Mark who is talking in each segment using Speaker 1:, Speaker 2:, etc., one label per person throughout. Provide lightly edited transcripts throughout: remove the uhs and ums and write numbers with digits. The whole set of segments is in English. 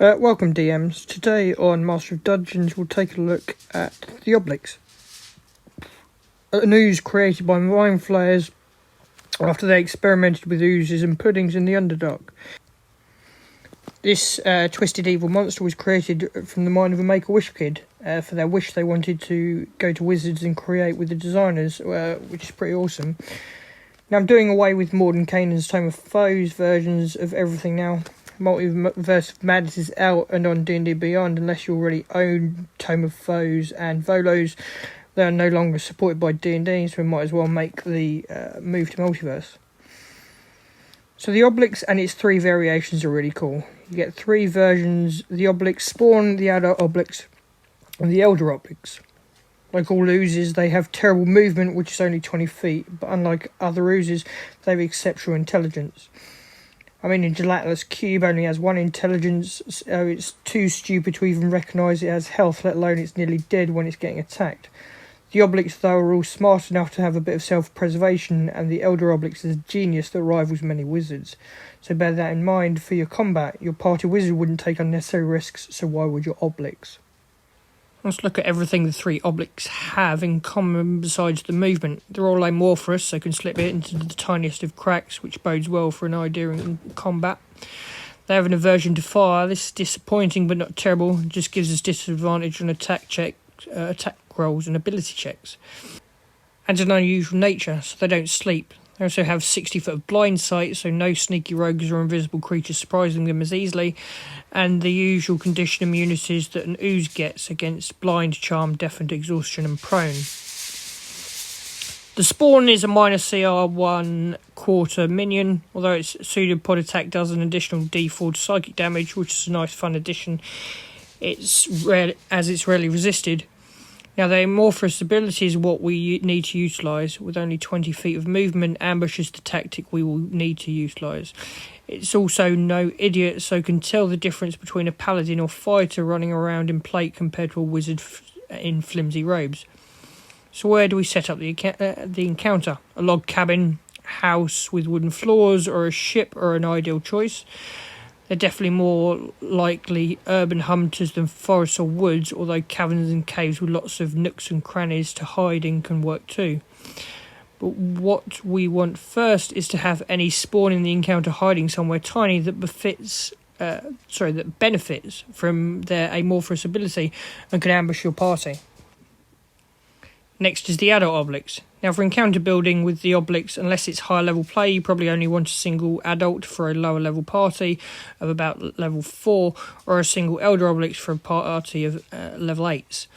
Speaker 1: Welcome DMs. Today on Master of Dungeons we'll take a look at the Obliques. An ooze created by mind flayers after they experimented with oozes and puddings in the Underdark. This twisted evil monster was created from the mind of a Make-A-Wish kid for their wish they wanted to go to Wizards and create with the designers, which is pretty awesome. Now I'm doing away with Morden Kanan's Tome of Foes versions of everything now. Multiverse of Madness is out and on D&D Beyond. Unless you already own Tome of Foes and Volos, they are no longer supported by D&D, so we might as well make the move to Multiverse. So the Obliques and its three variations are really cool. You get three versions: the Obliques Spawn, the Adult Oblex, and the Elder Roblox. Like all oozes, they have terrible movement, which is only 20 feet, but unlike other oozes, they have exceptional intelligence. I mean, a gelatinous cube only has 1 intelligence, so it's too stupid to even recognise it as health, let alone it's nearly dead when it's getting attacked. The Obliques, though, are all smart enough to have a bit of self-preservation, and the Elder Oblex is a genius that rivals many wizards. So bear that in mind for your combat. Your party wizard wouldn't take unnecessary risks, so why would your Obliques? Let's look at everything the three Obliques have in common besides the movement. They're all amorphous, so can slip it into the tiniest of cracks, which bodes well for an idea in combat. They have an aversion to fire. This is disappointing but not terrible. It just gives us disadvantage on attack rolls and ability checks. And an unusual nature, so they don't sleep. They also have 60 foot of blind sight, so no sneaky rogues or invisible creatures surprising them as easily, and the usual condition immunities that an ooze gets against blind, charm, deafened, exhaustion and prone. The Spawn is a minor CR 1/4 minion, although its pseudopod attack does an additional D4 psychic damage, which is a nice fun addition. It's rarely resisted. Now, the amorphous ability is what we need to utilise. With only 20 feet of movement, ambush is the tactic we will need to utilise. It's also no idiot, so can tell the difference between a paladin or fighter running around in plate compared to a wizard in flimsy robes. So where do we set up the encounter? A log cabin, house with wooden floors, or a ship are an ideal choice. They're definitely more likely urban hunters than forests or woods, although caverns and caves with lots of nooks and crannies to hide in can work too. But what we want first is to have any spawn in the encounter hiding somewhere tiny that benefits from their amorphous ability and can ambush your party. Next is the Adult Oblex. Now, for encounter building with the Obliques, unless it's higher level play, you probably only want a single adult for a lower level party of about level 4, or a single Elder Oblex for a party of level 8s.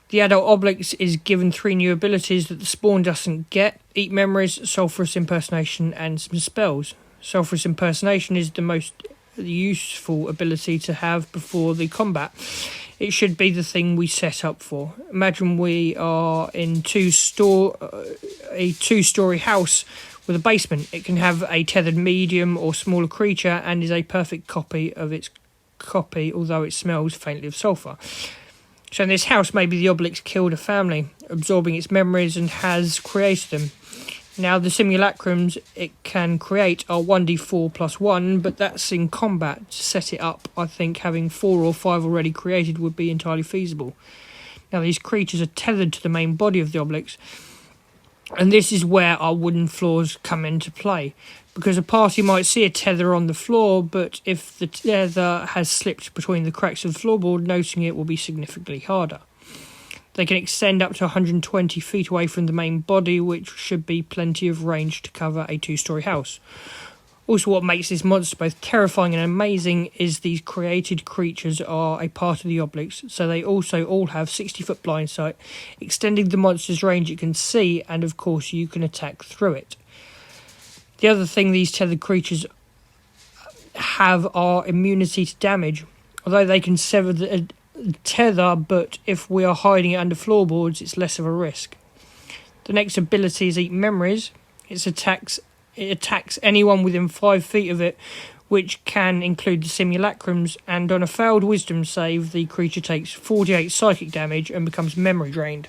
Speaker 1: The Adult Oblex is given 3 new abilities that the Spawn doesn't get: Eat Memories, Sulphurous Impersonation, and some spells. Sulphurous Impersonation is the most useful ability to have before the combat. It should be the thing we set up for. Imagine we are in a two-story house with a basement. It can have a tethered medium or smaller creature and is a perfect copy of its copy, although it smells faintly of sulphur. So in this house, maybe the Obliques killed a family, absorbing its memories and has created them. Now, the simulacrums it can create are 1d4 plus 1, but that's in combat. To set it up, I think having 4 or 5 already created would be entirely feasible. Now, these creatures are tethered to the main body of the Obliques, and this is where our wooden floors come into play. Because a party might see a tether on the floor, but if the tether has slipped between the cracks of the floorboard, noticing it will be significantly harder. They can extend up to 120 feet away from the main body, which should be plenty of range to cover a 2-story house. Also, what makes this monster both terrifying and amazing is these created creatures are a part of the Obliques, so they also all have 60-foot blind sight, extending the monster's range it can see, and of course you can attack through it. The other thing these tethered creatures have are immunity to damage. Although they can sever the tether, but if we are hiding it under floorboards, it's less of a risk. The next ability is Eat Memories. It attacks anyone within 5 feet of it, which can include the simulacrums, and on a failed wisdom save, the creature takes 48 psychic damage and becomes memory drained.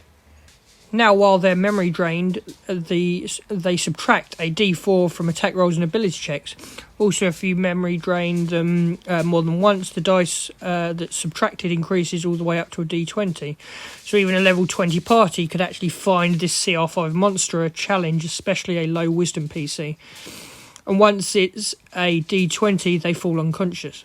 Speaker 1: Now, while they're memory drained, they subtract a D4 from attack rolls and ability checks. Also, if you memory drain them more than once, the dice that's subtracted increases all the way up to a D20. So even a level 20 party could actually find this CR5 monster a challenge, especially a low wisdom PC. And once it's a D20, they fall unconscious.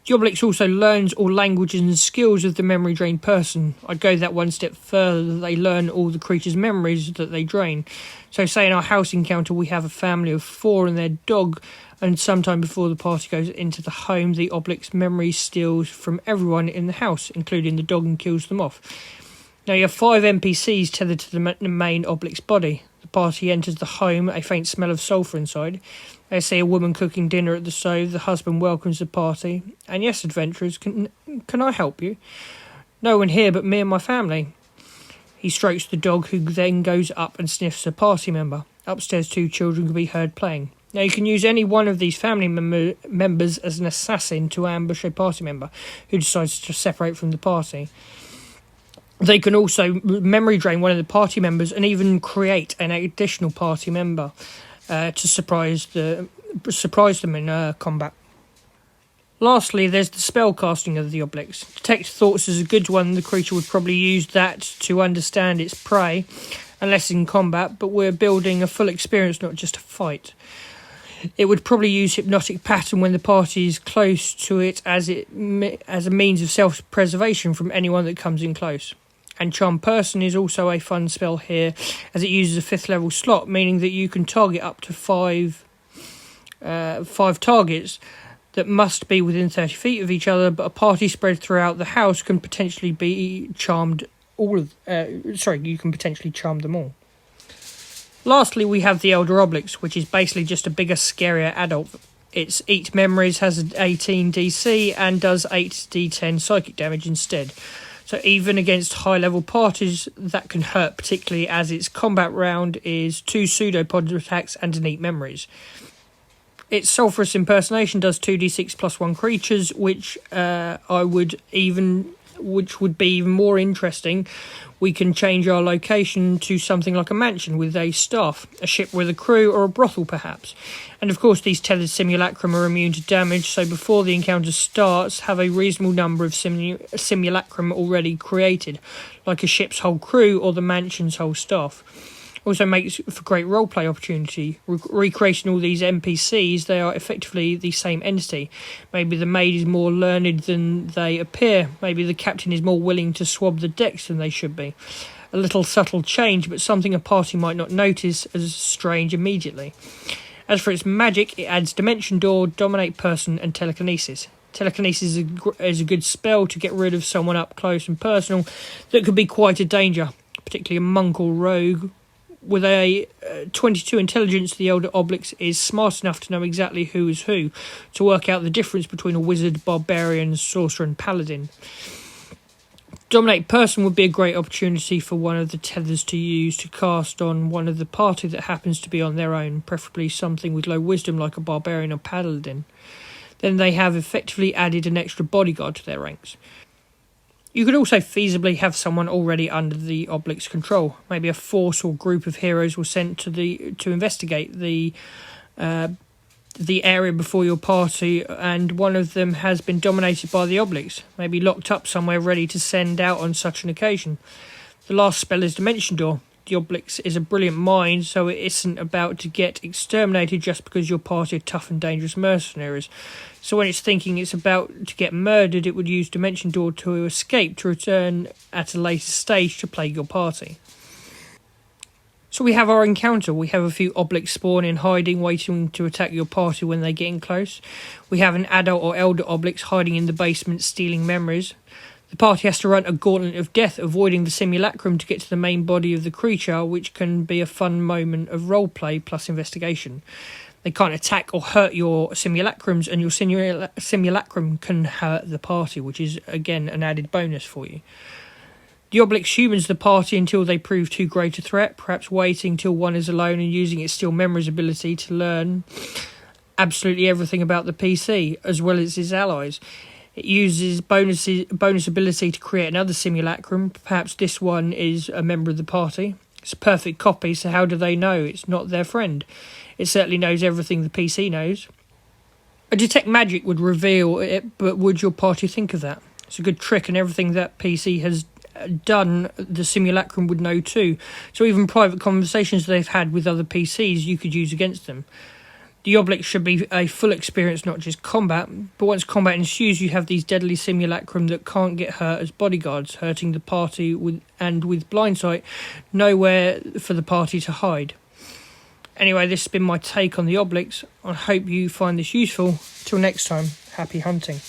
Speaker 1: The Obliques also learns all languages and skills of the memory drained person. I'd go that one step further. They learn all the creature's memories that they drain. So say in our house encounter we have a family of 4 and their dog, and sometime before the party goes into the home, the Obliques memory steals from everyone in the house, including the dog, and kills them off. Now you have 5 NPCs tethered to the main Oblique's body. The party enters the home, a faint smell of sulphur inside. They see a woman cooking dinner at the stove. The husband welcomes the party. And yes, adventurers, can I help you? No one here but me and my family. He strokes the dog, who then goes up and sniffs a party member. Upstairs, 2 children can be heard playing. Now you can use any one of these family members as an assassin to ambush a party member who decides to separate from the party. They can also memory drain one of the party members and even create an additional party member to surprise them in combat. Lastly, there's the spell casting of the Obliques. Detect thoughts is a good one. The creature would probably use that to understand its prey, unless in combat, but we're building a full experience, not just a fight. It would probably use hypnotic pattern when the party is close to it as a means of self-preservation from anyone that comes in close. And Charm Person is also a fun spell here, as it uses a 5th level slot, meaning that you can target up to 5 targets that must be within 30 feet of each other, but a party spread throughout the house can potentially be charmed. You can potentially charm them all. Lastly, we have the Elder Roblox, which is basically just a bigger, scarier adult. Its Eat Memories has an 18 DC and does 8d10 psychic damage instead. So even against high-level parties, that can hurt, particularly as its combat round is 2 pseudopod attacks and an Eat Memories. Its Sulphurous Impersonation does 2d6 plus 1 creatures, which would be even more interesting. We can change our location to something like a mansion with a staff, a ship with a crew, or a brothel perhaps. And of course these tethered simulacrum are immune to damage, so before the encounter starts, have a reasonable number of simulacrum already created, like a ship's whole crew or the mansion's whole staff. Also makes for great roleplay opportunity. Recreating all these NPCs, they are effectively the same entity. Maybe the maid is more learned than they appear. Maybe the captain is more willing to swab the decks than they should be. A little subtle change, but something a party might not notice as strange immediately. As for its magic, it adds Dimension Door, Dominate Person, and Telekinesis. Telekinesis is a good spell to get rid of someone up close and personal that could be quite a danger, particularly a monk or rogue. With a 22 intelligence, the Elder Oblex is smart enough to know exactly who is who, to work out the difference between a wizard, barbarian, sorcerer and paladin. Dominate Person would be a great opportunity for one of the tethers to use to cast on one of the party that happens to be on their own, preferably something with low wisdom like a barbarian or paladin. Then they have effectively added an extra bodyguard to their ranks. You could also feasibly have someone already under the Oblique's control. Maybe a force or group of heroes were sent to investigate the area before your party, and one of them has been dominated by the Obliques, maybe locked up somewhere ready to send out on such an occasion. The last spell is Dimension Door. The Obliques is a brilliant mind, so it isn't about to get exterminated just because your party are tough and dangerous mercenaries. So when it's thinking it's about to get murdered, it would use Dimension Door to escape, to return at a later stage to plague your party. So we have our encounter. We have a few Obliques spawn in hiding, waiting to attack your party when they get in close. We have an adult or elder Obliques hiding in the basement, stealing memories. The party has to run a gauntlet of death, avoiding the simulacrum to get to the main body of the creature, which can be a fun moment of roleplay plus investigation. They can't attack or hurt your simulacrums, and your simulacrum can hurt the party, which is, again, an added bonus for you. The Obliques humans the party until they prove too great a threat, perhaps waiting till one is alone and using its Steal Memories ability to learn absolutely everything about the PC, as well as his allies. It uses bonus ability to create another simulacrum. Perhaps this one is a member of the party. It's a perfect copy, so how do they know it's not their friend? It certainly knows everything the PC knows. A detect magic would reveal it, but would your party think of that? It's a good trick, and everything that PC has done, the simulacrum would know too. So even private conversations they've had with other PCs, you could use against them. The Obliques should be a full experience, not just combat, but once combat ensues, you have these deadly simulacrum that can't get hurt as bodyguards, hurting the party with blindsight, nowhere for the party to hide. Anyway, this has been my take on the Obliques. I hope you find this useful. Till next time, happy hunting.